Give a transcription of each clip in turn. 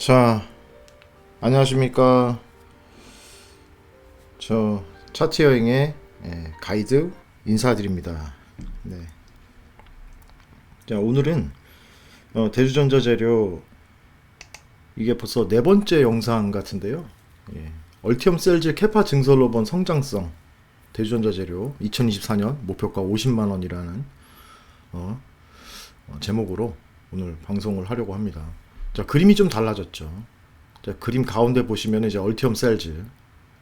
자, 안녕하십니까. 저 차트 여행의 가이드 인사드립니다. 네. 자, 오늘은 대주전자 재료 이게 벌써 네 번째 영상 같은데요. 얼티엄 셀즈 캐파 증설로번 성장성 대주전자 재료 2024년 목표가 50만 원이라는 제목으로 오늘 방송을 하려고 합니다. 자, 그림이 좀 달라졌죠. 자, 그림 가운데 보시면 이제 얼티엄 셀즈,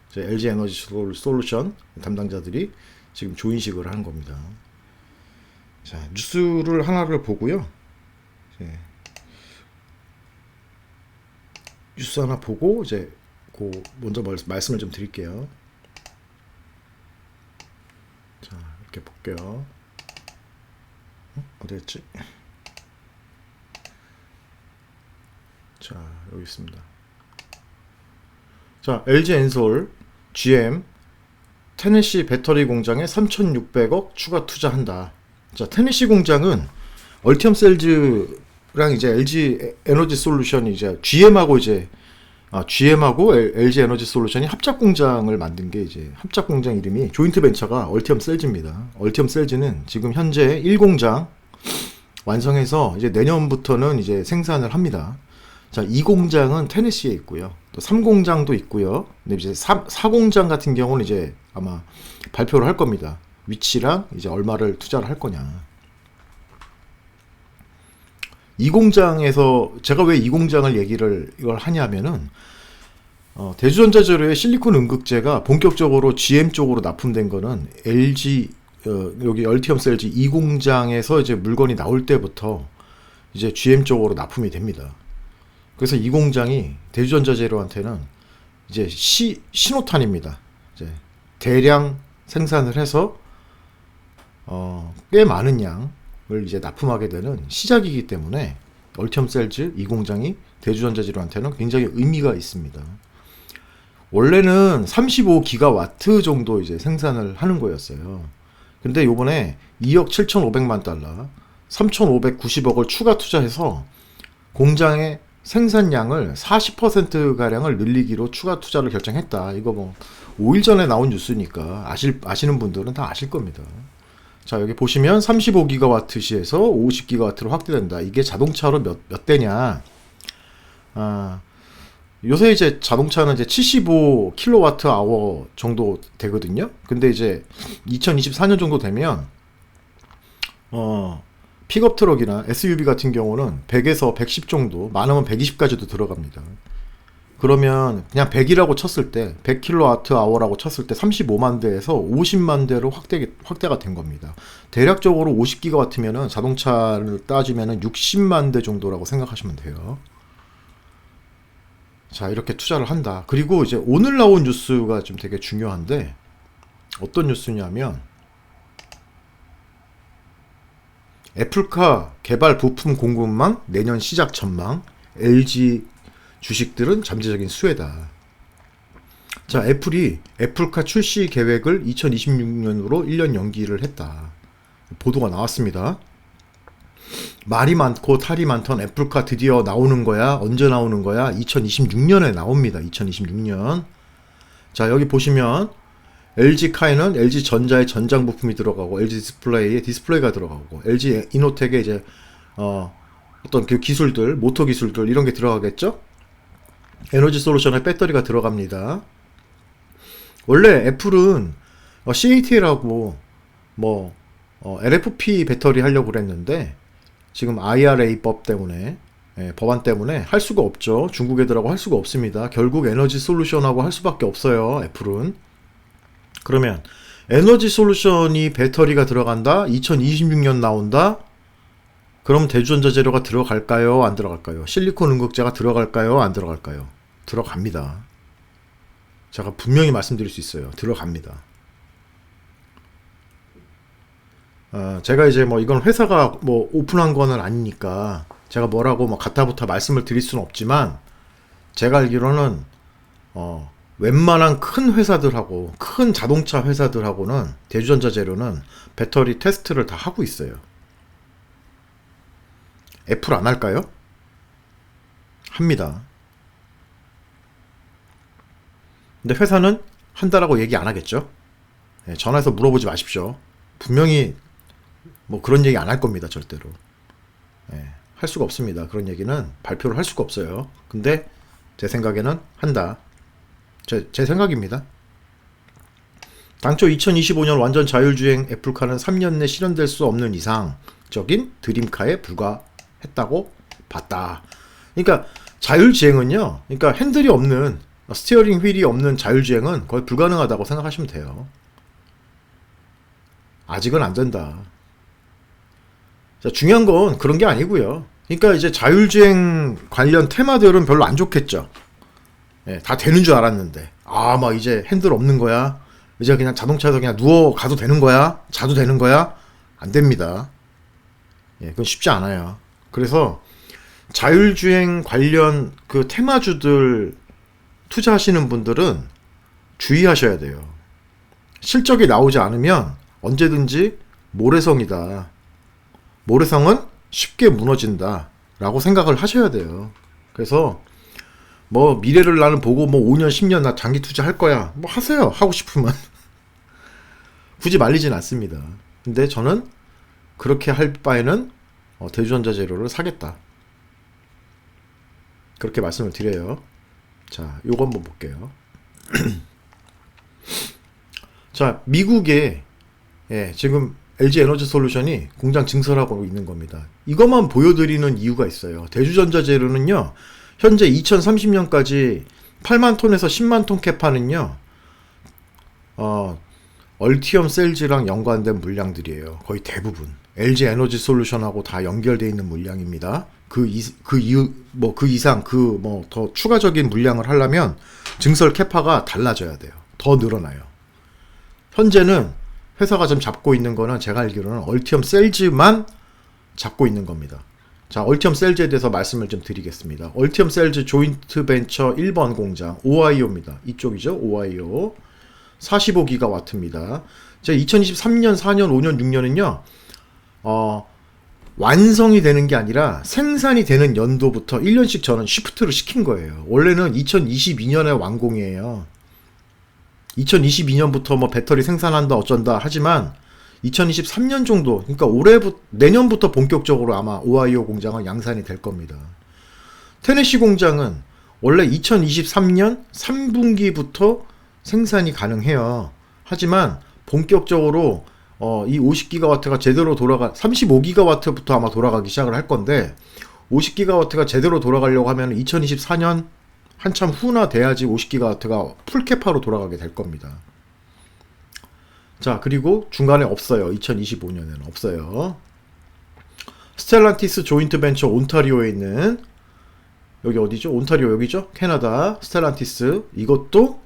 이제 LG 에너지 솔루션 담당자들이 지금 조인식을 하는 겁니다. 자, 뉴스를 하나를 보고요. 뉴스 하나 보고 이제 먼저 말씀을 좀 드릴게요. 자, 이렇게 볼게요. 어디였지? 자, 여기 있습니다. 자, LG 엔솔, GM, 테네시 배터리 공장에 3,600억 추가 투자한다. 자, 테네시 공장은 얼티엄 셀즈랑 이제 LG 에너지 솔루션이 이제 GM하고 LG 에너지 솔루션이 합작 공장을 만든 게 이제 합작 공장 이름이 조인트 벤처가 얼티엄 셀즈입니다. 얼티엄 셀즈는 지금 현재 1공장 완성해서 이제 내년부터는 이제 생산을 합니다. 자, 2공장은 테네시에 있고요. 또 3공장도 있고요. 근데 이제 4공장 같은 경우는 이제 아마 발표를 할 겁니다. 위치랑 이제 얼마를 투자를 할 거냐. 2공장에서 제가 왜 2공장을 이걸 하냐면은 대주전자 재료의 실리콘 음극재가 본격적으로 GM 쪽으로 납품된 거는 LG 여기 얼티엄 셀즈 2공장에서 이제 물건이 나올 때부터 이제 GM 쪽으로 납품이 됩니다. 그래서 이 공장이 대주전자 재료한테는 이제 신호탄입니다. 이제 대량 생산을 해서 꽤 많은 양을 이제 납품하게 되는 시작이기 때문에 얼티엄 셀즈 이 공장이 대주전자 재료한테는 굉장히 의미가 있습니다. 원래는 35기가와트 정도 이제 생산을 하는 거였어요. 근데 요번에 2억 7,500만 달러, 3,590억을 추가 투자해서 공장의 생산량을 40%가량을 늘리기로 추가 투자를 결정했다. 이거 뭐 5일 전에 나온 뉴스니까 아시는 분들은 다 아실 겁니다. 자, 여기 보시면 35기가와트 시에서 50기가와트로 확대된다. 이게 자동차로 몇 대냐? 요새 이제 자동차는 이제 75kWh 정도 되거든요. 근데 이제 2024년 정도 되면 픽업 트럭이나 SUV 같은 경우는 100에서 110 정도, 많으면 120까지도 들어갑니다. 그러면 그냥 100이라고 쳤을 때, 100kWh라고 쳤을 때 35만 대에서 50만 대로 확대가 된 겁니다. 대략적으로 50기가와트면은 자동차를 따지면은 60만 대 정도라고 생각하시면 돼요. 자, 이렇게 투자를 한다. 그리고 이제 오늘 나온 뉴스가 좀 되게 중요한데, 어떤 뉴스냐면 애플카 개발 부품 공급망 내년 시작 전망, LG 주식들은 잠재적인 수혜다. 자, 애플이 애플카 출시 계획을 2026년으로 1년 연기를 했다. 보도가 나왔습니다. 말이 많고 탈이 많던 애플카 드디어 나오는 거야. 언제 나오는 거야? 2026년에 나옵니다. 2026년. 자, 여기 보시면 LG카에는 LG전자의 전장 부품이 들어가고 LG 디스플레이에 디스플레이가 들어가고 LG 이노텍에 이제 어떤 그 기술들, 모터 기술들 이런 게 들어가겠죠? 에너지 솔루션에 배터리가 들어갑니다. 원래 애플은 CATL하고 LFP 배터리 하려고 그랬는데 지금 IRA법 때문에 법안 때문에 할 수가 없죠. 중국 애들하고 할 수가 없습니다. 결국 에너지 솔루션하고 할 수밖에 없어요. 애플은. 그러면 에너지 솔루션이 배터리가 들어간다. 2026년 나온다. 그럼 대주전자 재료가 들어갈까요? 안 들어갈까요? 실리콘 음극재가 들어갈까요? 안 들어갈까요? 들어갑니다. 제가 분명히 말씀드릴 수 있어요. 들어갑니다. 제가 이제 이건 회사가 오픈한 거는 아니니까 제가 뭐라고 가타부타 말씀을 드릴 수는 없지만 제가 알기로는 웬만한 큰 회사들하고 큰 자동차 회사들하고는 대주전자 재료는 배터리 테스트를 다 하고 있어요. 애플 안 할까요? 합니다. 근데 회사는 한다라고 얘기 안 하겠죠. 예, 전화해서 물어보지 마십시오. 분명히 뭐 그런 얘기 안 할 겁니다. 절대로. 예, 할 수가 없습니다. 그런 얘기는 발표를 할 수가 없어요. 근데 제 생각에는 한다. 제 생각입니다. 당초 2025년 완전 자율주행 애플카는 3년 내 실현될 수 없는 이상적인 드림카에 불과했다고 봤다. 그러니까 자율주행은요, 그러니까 핸들이 없는, 스티어링 휠이 없는 자율주행은 거의 불가능하다고 생각하시면 돼요. 아직은 안 된다. 자, 중요한 건 그런 게 아니고요. 그러니까 이제 자율주행 관련 테마들은 별로 안 좋겠죠. 예, 다 되는 줄 알았는데, 막 이제 핸들 없는 거야. 이제 그냥 자동차에서 그냥 누워 가도 되는 거야? 자도 되는 거야? 안 됩니다. 예, 그건 쉽지 않아요. 그래서 자율주행 관련 그 테마주들 투자하시는 분들은 주의하셔야 돼요. 실적이 나오지 않으면 언제든지 모래성이다. 모래성은 쉽게 무너진다. 라고 생각을 하셔야 돼요. 그래서 뭐 미래를 나는 보고 뭐 5년 10년 나 장기 투자할 거야. 뭐 하세요. 하고 싶으면. 굳이 말리진 않습니다. 근데 저는 그렇게 할 바에는 대주전자재료를 사겠다. 그렇게 말씀을 드려요. 자, 요거 한번 볼게요. 자, 미국에 지금 LG 에너지 솔루션이 공장 증설하고 있는 겁니다. 이것만 보여드리는 이유가 있어요. 대주전자재료는요, 현재 2030년까지 8만 톤에서 10만 톤 캐파는요, 얼티엄 셀즈랑 연관된 물량들이에요. 거의 대부분. LG 에너지 솔루션하고 다 연결되어 있는 물량입니다. 그 이상, 더 추가적인 물량을 하려면 증설 캐파가 달라져야 돼요. 더 늘어나요. 현재는 회사가 좀 잡고 있는 거는 제가 알기로는 얼티엄 셀즈만 잡고 있는 겁니다. 자, 얼티엄 셀즈에 대해서 말씀을 좀 드리겠습니다. 얼티엄 셀즈 조인트 벤처 1번 공장, 오하이오입니다. 이쪽이죠, 오하이오. 45기가와트입니다. 제 2023년, 4년, 5년, 6년은요, 완성이 되는 게 아니라 생산이 되는 연도부터 1년씩 저는 시프트를 시킨 거예요. 원래는 2022년에 완공이에요. 2022년부터 뭐 배터리 생산한다 어쩐다 하지만 2023년 정도, 그러니까 내년부터 본격적으로 아마 오하이오 공장은 양산이 될 겁니다. 테네시 공장은 원래 2023년 3분기부터 생산이 가능해요. 하지만 본격적으로 이 50기가와트가 제대로 35기가와트부터 아마 돌아가기 시작을 할 건데, 50기가와트가 제대로 돌아가려고 하면 2024년 한참 후나 돼야지 50기가와트가 풀캐파로 돌아가게 될 겁니다. 자, 그리고 중간에 없어요. 2025년에는 없어요. 스텔란티스 조인트 벤처 온타리오에 있는, 여기 어디죠? 온타리오 여기죠? 캐나다 스텔란티스, 이것도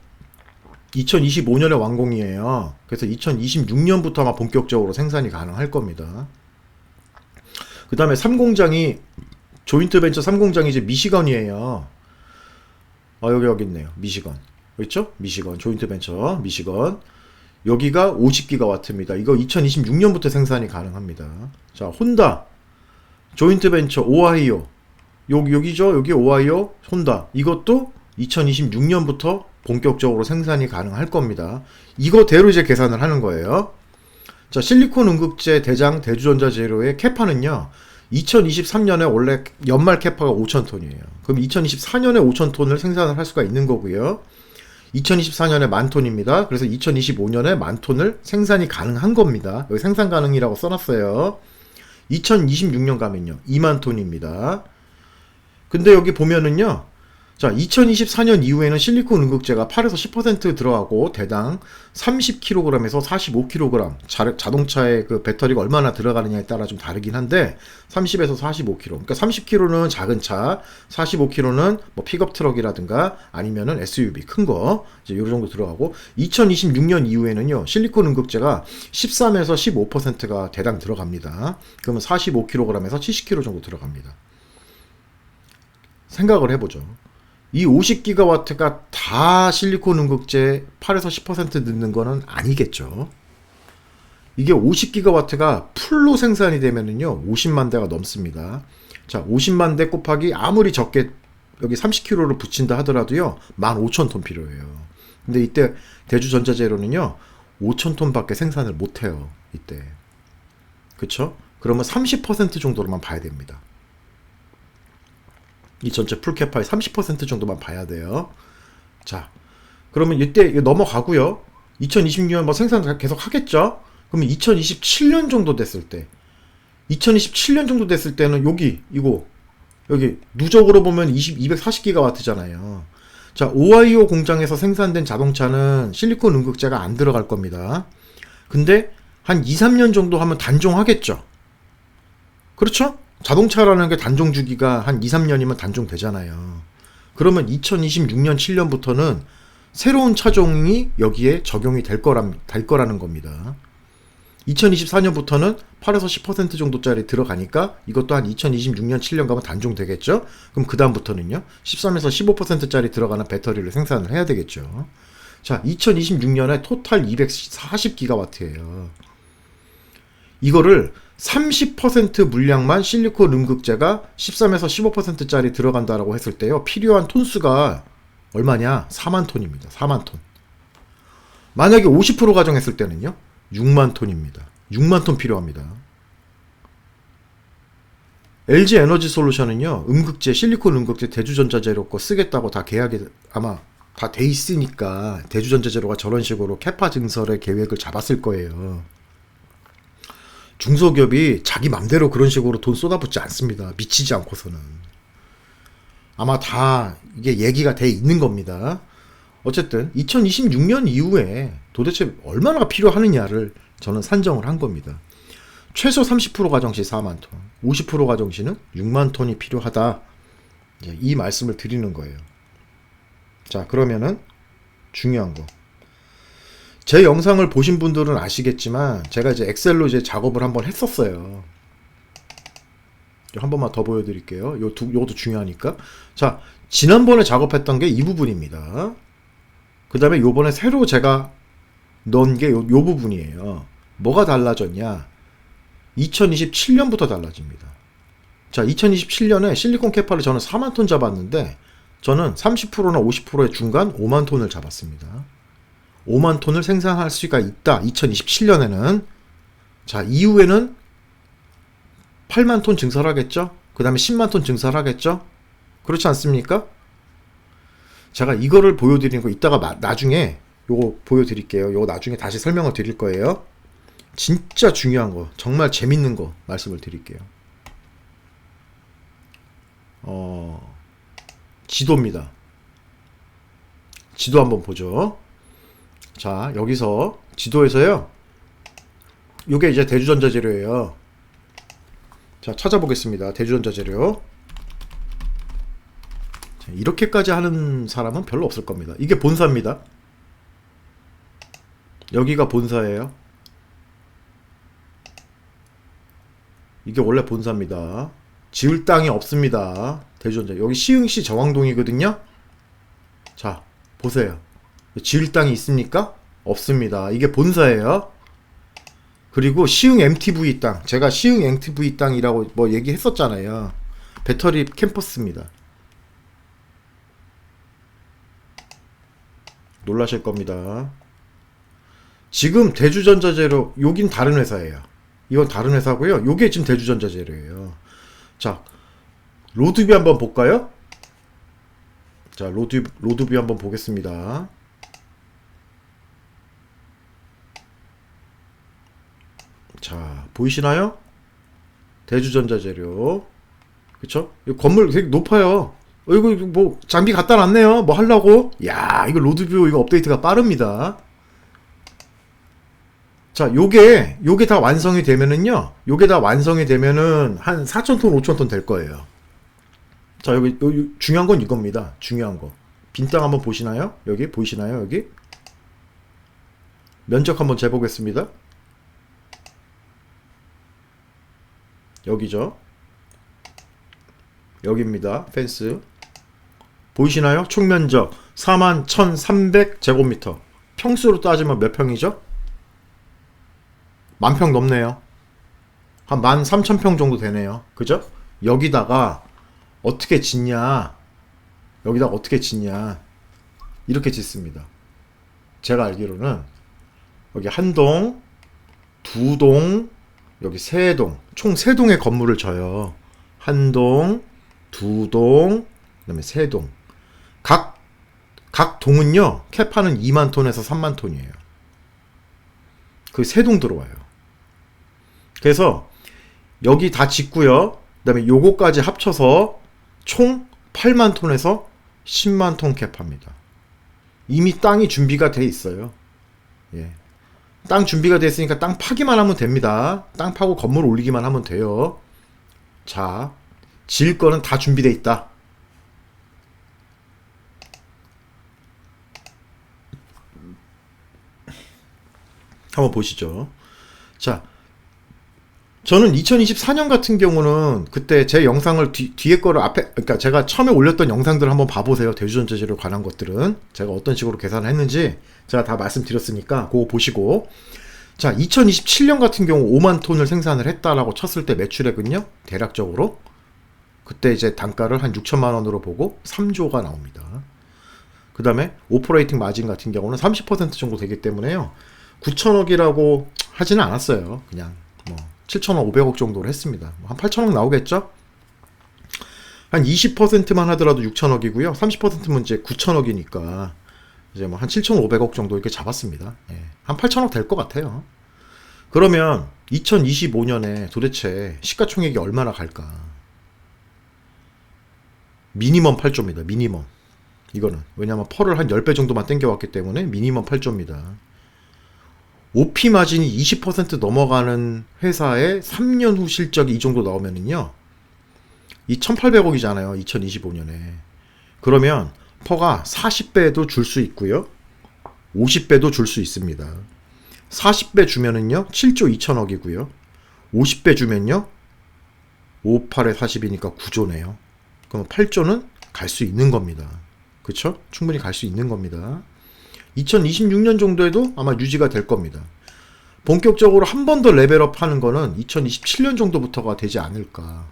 2025년에 완공이에요. 그래서 2026년부터 아마 본격적으로 생산이 가능할 겁니다. 그 다음에 3공장이, 조인트 벤처 3공장이 이제 미시건이에요. 여기 있네요. 미시건. 있죠? 미시건. 조인트 벤처 미시건. 여기가 50기가와트입니다. 이거 2026년부터 생산이 가능합니다. 자, 혼다. 조인트 벤처 오하이오. 여기죠? 여기 오하이오 혼다. 이것도 2026년부터 본격적으로 생산이 가능할 겁니다. 이거대로 이제 계산을 하는 거예요. 자, 실리콘 응급제 대장 대주전자재료의 캐파는요, 2023년에 원래 연말 캐파가 5,000톤이에요. 그럼 2024년에 5,000톤을 생산을 할 수가 있는 거고요. 2024년에 10,000톤입니다. 그래서 2025년에 10,000톤을 생산이 가능한 겁니다. 여기 생산 가능이라고 써놨어요. 2026년 가면요, 20,000톤입니다. 근데 여기 보면은요, 자, 2024년 이후에는 실리콘 응급제가 8에서 10% 들어가고 대당 30kg에서 45kg, 자동차의 그 배터리가 얼마나 들어가느냐에 따라 좀 다르긴 한데 30에서 45kg. 그러니까 30kg는 작은 차, 45kg는 뭐 픽업 트럭이라든가 아니면은 SUV 큰 거, 이제 요 정도 들어가고, 2026년 이후에는요, 실리콘 응급제가 13에서 15%가 대당 들어갑니다. 그러면 45kg에서 70kg 정도 들어갑니다. 생각을 해보죠. 이 50기가와트가 다 실리콘 응급제 8에서 10% 넣는 거는 아니겠죠. 이게 50기가와트가 풀로 생산이 되면은요, 50만 대가 넘습니다. 자, 50만 대 곱하기 아무리 적게 여기 30kg를 붙인다 하더라도요, 15,000톤 필요해요. 근데 이때 대주전자재료는요 5,000톤 밖에 생산을 못해요 이때. 그쵸? 그러면 30% 정도로만 봐야 됩니다. 이 전체 풀캐파의 30% 정도만 봐야 돼요. 자, 그러면 이때 넘어가고요. 2026년 뭐 생산 계속 하겠죠? 그러면 2027년 정도 됐을 때, 2027년 정도 됐을 때는 여기 누적으로 보면 240기가와트잖아요. 자, 오하이오 공장에서 생산된 자동차는 실리콘 음극재가 안 들어갈 겁니다. 근데 한 2, 3년 정도 하면 단종하겠죠. 그렇죠? 자동차라는 게 단종 주기가 한 2, 3년이면 단종되잖아요. 그러면 2026년, 7년부터는 새로운 차종이 여기에 적용이 될 거라는 겁니다. 2024년부터는 8에서 10% 정도짜리 들어가니까 이것도 한 2026년, 7년 가면 단종되겠죠? 그럼 그 다음부터는요, 13에서 15%짜리 들어가는 배터리를 생산을 해야 되겠죠. 자, 2026년에 토탈 240기가와트예요. 이거를 30% 물량만 실리콘 음극재가 13에서 15%짜리 들어간다라고 했을 때요, 필요한 톤수가 얼마냐? 4만 톤입니다. 4만 톤. 만약에 50% 가정했을 때는요, 6만 톤입니다. 6만 톤 필요합니다. LG 에너지 솔루션은요, 음극재, 실리콘 음극재 대주전자재료 거 쓰겠다고 다 계약이 아마 다 돼 있으니까 대주전자재료가 저런 식으로 캐파 증설의 계획을 잡았을 거예요. 중소기업이 자기 맘대로 그런 식으로 돈 쏟아붓지 않습니다. 미치지 않고서는. 아마 다 이게 얘기가 돼 있는 겁니다. 어쨌든 2026년 이후에 도대체 얼마나 필요하느냐를 저는 산정을 한 겁니다. 최소 30% 가정 시 4만 톤, 50% 가정 시는 6만 톤이 필요하다. 이 말씀을 드리는 거예요. 자, 그러면은 중요한 거. 제 영상을 보신 분들은 아시겠지만 제가 이제 엑셀로 이제 작업을 한번 했었어요. 한 번만 더 보여드릴게요. 요것도 중요하니까. 자, 지난번에 작업했던 게 이 부분입니다. 그 다음에 요번에 새로 제가 넣은 게 요 부분이에요. 뭐가 달라졌냐? 2027년부터 달라집니다. 자, 2027년에 실리콘 캐파를 저는 4만 톤 잡았는데 저는 30%나 50%의 중간 5만 톤을 잡았습니다. 5만 톤을 생산할 수가 있다. 2027년에는. 자, 이후에는 8만 톤 증설하겠죠? 그 다음에 10만 톤 증설하겠죠? 그렇지 않습니까? 제가 이거를 보여드리는 거 이따가 나중에 요거 보여드릴게요. 요거 나중에 다시 설명을 드릴 거예요. 진짜 중요한 거, 정말 재밌는 거 말씀을 드릴게요. 지도입니다. 지도 한번 보죠. 자, 여기서 지도에서요, 요게 이제 대주전자 재료예요. 자, 찾아보겠습니다. 대주전자 재료. 자, 이렇게까지 하는 사람은 별로 없을 겁니다. 이게 본사입니다. 여기가 본사예요. 이게 원래 본사입니다. 지을 땅이 없습니다. 대주전자. 여기 시흥시 정왕동이거든요. 자, 보세요. 지을 땅이 있습니까? 없습니다. 이게 본사예요. 그리고 시흥 MTV 땅. 제가 시흥 MTV 땅이라고 뭐 얘기했었잖아요. 배터리 캠퍼스입니다. 놀라실 겁니다. 지금 대주전자재료, 여긴 다른 회사예요. 이건 다른 회사고요. 요게 지금 대주전자재료예요. 자, 로드뷰 한번 볼까요? 자, 로드뷰 한번 보겠습니다. 자, 보이시나요? 대주전자재료. 그쵸? 이 건물 되게 높아요. 이거 뭐 장비 갖다 놨네요. 뭐 하려고? 야, 이거 로드뷰 이거 업데이트가 빠릅니다. 자, 요게 다 완성이 되면은요, 요게 다 완성이 되면은 한 4,000톤, 5,000톤 될 거예요. 자, 여기 중요한 건 이겁니다. 중요한 거. 빈 땅 한번 보시나요? 여기 보이시나요? 여기 면적 한번 재보겠습니다. 여기죠. 여기입니다. 펜스. 보이시나요? 총 면적 41,300제곱미터. 평수로 따지면 몇 평이죠? 10,000평 넘네요. 한 13,000평 정도 되네요. 그죠? 여기다가 어떻게 짓냐? 이렇게 짓습니다. 제가 알기로는 여기 한 동, 두 동, 여기 세 동, 총 세 동의 건물을 져요. 한 동, 두 동, 그다음에 세 동. 각 동은요, 캐파는 2만 톤에서 3만 톤이에요. 그 세 동 들어와요. 그래서 여기 다 짓고요. 그다음에 요거까지 합쳐서 총 8만 톤에서 10만 톤 캐파입니다. 이미 땅이 준비가 돼 있어요. 예. 땅 준비가 됐으니까 땅 파기만 하면 됩니다. 땅 파고 건물 올리기만 하면 돼요. 자, 지을 거는 다 준비돼 있다. 한번 보시죠. 자, 저는 2024년 같은 경우는 그때 제 영상을 뒤에 거를 앞에, 그러니까 제가 처음에 올렸던 영상들을 한번 봐보세요. 대주전자재료에 관한 것들은 제가 어떤 식으로 계산을 했는지 제가 다 말씀드렸으니까 그거 보시고. 자, 2027년 같은 경우 5만 톤을 생산을 했다라고 쳤을 때 매출액은요, 대략적으로 그때 이제 단가를 한 6천만 원으로 보고 3조가 나옵니다. 그 다음에 오퍼레이팅 마진 같은 경우는 30% 정도 되기 때문에요, 9천억이라고 하지는 않았어요. 그냥 뭐 7,500억 정도로 했습니다. 한 8천억 나오겠죠? 한 20%만 하더라도 6천억이고요. 30%면 이제 9천억이니까 이제 뭐 한 7,500억 정도 이렇게 잡았습니다. 예. 한 8천억 될 것 같아요. 그러면 2025년에 도대체 시가총액이 얼마나 갈까? 미니멈 8조입니다. 미니멈. 이거는 왜냐면 펄을 한 10배 정도만 땡겨왔기 때문에 미니멈 8조입니다. OP 마진이 20% 넘어가는 회사의 3년 후 실적이 이 정도 나오면은요, 이 1,800억이잖아요. 2025년에. 그러면 퍼가 40배도 줄 수 있고요, 50배도 줄 수 있습니다. 40배 주면은요 7조 2천억이고요, 50배 주면요 5, 8에 40이니까 9조네요. 그럼 8조는 갈 수 있는 겁니다. 그쵸? 충분히 갈 수 있는 겁니다. 2026년 정도에도 아마 유지가 될 겁니다. 본격적으로 한 번 더 레벨업 하는 거는 2027년 정도부터가 되지 않을까.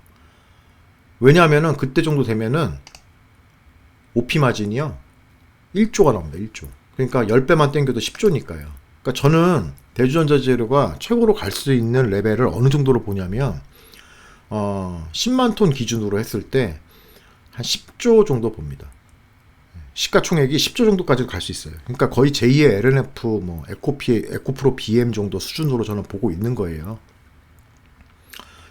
왜냐하면은 그때 정도 되면은 OP 마진이요 1조가 나옵니다. 1조. 그러니까 10배만 땡겨도 10조니까요. 그러니까 저는 대주전자재료가 최고로 갈 수 있는 레벨을 어느 정도로 보냐면 10만 톤 기준으로 했을 때 한 10조 정도 봅니다. 시가총액이 10조 정도까지 갈 수 있어요. 그러니까 거의 제2의 LNF, 뭐 에코프로 BM 정도 수준으로 저는 보고 있는 거예요.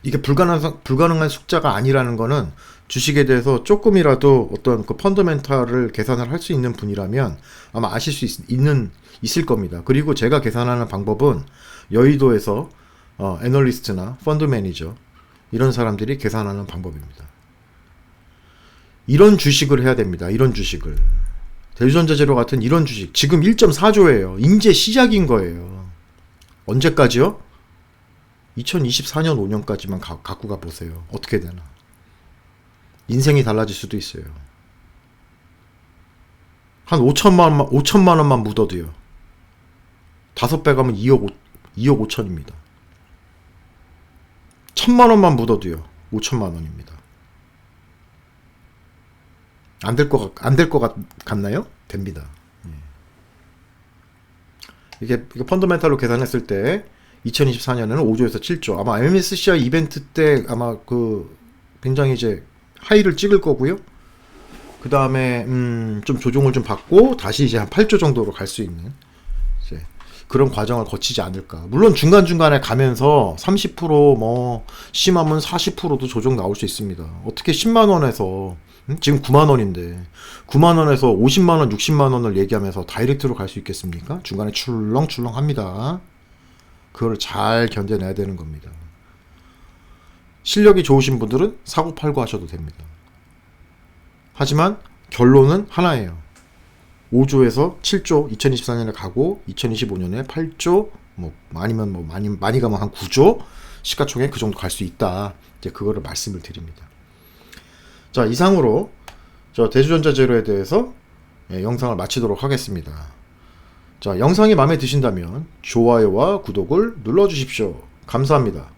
이게 불가능한 숫자가 아니라는 거는 주식에 대해서 조금이라도 어떤 그 펀더멘탈을 계산을 할 수 있는 분이라면 아마 아실 수 있을 겁니다. 그리고 제가 계산하는 방법은 여의도에서 애널리스트나 펀드 매니저 이런 사람들이 계산하는 방법입니다. 이런 주식을 해야 됩니다. 이런 주식을. 대주전자재료 같은 이런 주식. 지금 1.4조예요. 이제 시작인 거예요. 언제까지요? 2024년 5년까지만 갖고 가보세요. 어떻게 되나. 인생이 달라질 수도 있어요. 한 5천만 원만 묻어도요. 5배 가면 2억 5천입니다. 1,000만 원만 묻어도요. 5천만 원입니다. 안 될 것 같나요? 됩니다. 이게 펀더멘탈로 계산했을 때 2024년에는 5조에서 7조. 아마 MSCI 이벤트 때 아마 굉장히 이제 하이를 찍을 거고요. 그 다음에 좀 조정을 좀 받고 다시 이제 한 8조 정도로 갈 수 있는 이제 그런 과정을 거치지 않을까. 물론 중간중간에 가면서 30% 뭐 심하면 40%도 조정 나올 수 있습니다. 어떻게 10만 원에서 지금 9만 원인데 9만 원에서 50만 원, 60만 원을 얘기하면서 다이렉트로 갈 수 있겠습니까? 중간에 출렁출렁 합니다. 그걸 잘 견뎌내야 되는 겁니다. 실력이 좋으신 분들은 사고 팔고 하셔도 됩니다. 하지만 결론은 하나예요. 5조에서 7조 2024년에 가고 2025년에 8조 아니면 많이 가면 한 9조 시가총액 그 정도 갈 수 있다. 이제 그거를 말씀을 드립니다. 자, 이상으로 저 대주전자재료에 대해서 영상을 마치도록 하겠습니다. 자, 영상이 마음에 드신다면 좋아요와 구독을 눌러주십시오. 감사합니다.